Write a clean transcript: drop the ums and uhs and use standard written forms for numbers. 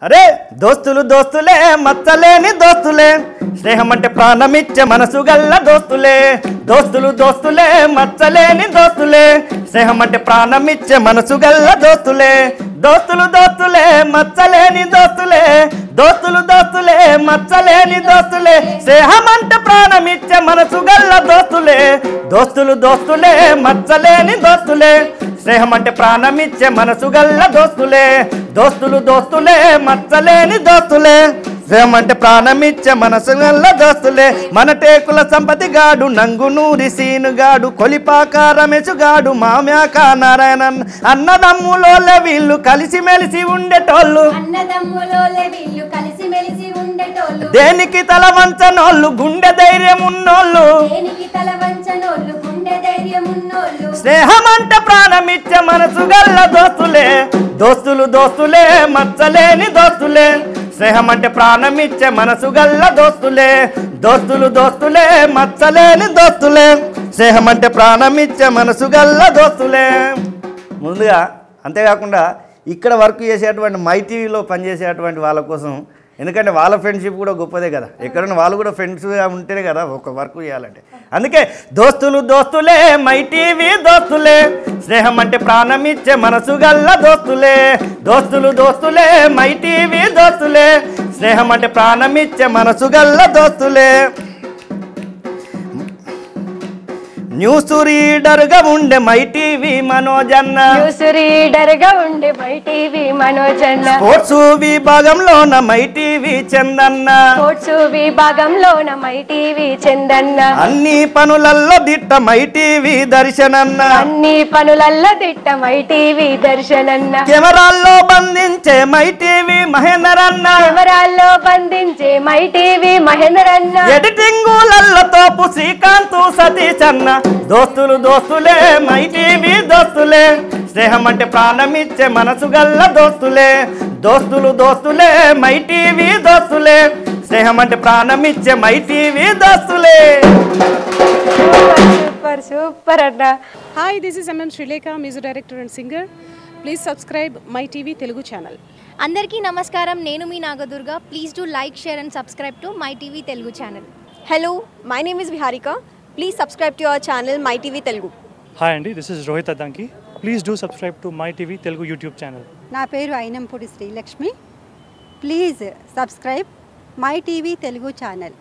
అరే దోస్తులు దోస్తులే మచ్చలేని దోస్తులే స్నేహం అంటే ప్రాణమిచ్చే మనసు గల్ల దోస్తులే దోస్తులు దోస్తులే మచ్చలేని దోస్తులే స్నేహం అంటే ప్రాణమిచ్చే మనసు గల్ల దోస్తులే దోస్తులు దోస్తులే మచ్చలేని దోస్తులే దోస్తులు దోస్తులే మచ్చలేని దోస్తులే స్నేహం అంటే ప్రాణమిచ్చే మనసు గల్ల దోస్తులే దోస్తులు దోస్తులే మచ్చలేని దోస్తులే స్నేహం అంటే ప్రాణమిచ్చే మనసు గల్ల దోస్తులే దోస్తులు దోస్తులే మచ్చలేని దోస్తులే స్నేహం అంటే ప్రాణమిచ్చే మనసు గల్ల దోస్తులే మన టేకుల సంపతి గాడు నంగు నూరి సీనుగాడు కొలిపాక రమేశుగాడు మామ్యాక నారాయణ అన్నదమ్ములోలే వీళ్ళు కలిసిమెలిసి ఉండేటోళ్ళు దేనికి తల వంచనోళ్ళు గుండె ధైర్యం ఉన్నోళ్ళు స్నేహం అంటే ప్రాణమిచ్చే మనసు గల్ల దోస్తులే దోస్తులు దోస్తులే మచ్చలేని దోస్తులే స్నేహం అంటే ప్రాణమిచ్చే మనసు గల్ల దోస్తులే దోస్తులు దోస్తులే మచ్చలేని దోస్తులే స్నేహం అంటే ప్రాణమిచ్చే మనసు గల్ల దోస్తులే. ముందుగా అంతేకాకుండా ఇక్కడ వర్క్ చేసేటువంటి మై టీవీలో పనిచేసేటువంటి వాళ్ళ కోసం, ఎందుకంటే వాళ్ళ ఫ్రెండ్షిప్ కూడా గొప్పదే కదా, ఎక్కడైనా వాళ్ళు కూడా ఫ్రెండ్స్గా ఉంటేనే కదా ఒక వర్క్ చేయాలంటే. అందుకే దోస్తులు దోస్తులే మై టీవీ దోస్తులే స్నేహం అంటే ప్రాణమిచ్చే మనసు గల్ల దోస్తులే దోస్తులు దోస్తులే మై టీవీ దోస్తులే స్నేహం అంటే ప్రాణమిచ్చే మనసు గల్ల దోస్తులే. న్యూస్ రీడర్గా ఉండే మై టీవీ మనోజన్న స్పోర్ట్స్ విభాగంలోన మై టీవీ చందన్న అన్ని పనులల్లో దిట్ట మై టీవీ దర్శనన్న కెమెరాల్లో బంధించే మై టీవీ మహేందరన్న ఎడిటింగులల్లో తోపు శ్రీకాంత్ సతీష్ అన్న దోస్తులు దోస్తులే మై టీవీ దోస్తులే స్నేహం అంటే ప్రాణమిచ్చే మనసు గల్ల దోస్తులే దోస్తులు దోస్తులే మై టీవీ దోస్తులే స్నేహం అంటే ప్రాణమిచ్చే మై టీవీ దోస్తులే. సూపర్ సూపర్ అన్న. Hi, this is MM Srilekha, music director and singer. Please subscribe My TV Telugu channel. అందరికీ నమస్కారం, నేను మీ Nagadurga. Please do like, share and subscribe to My TV Telugu channel. Hello, my name is Viharika. Please subscribe to our channel My TV Telugu. Hi అండి, this is Rohit Addanki. Please do subscribe to My TV Telugu YouTube channel. నా పేరు Ainampudi Srilakshmi. Please subscribe My TV Telugu channel.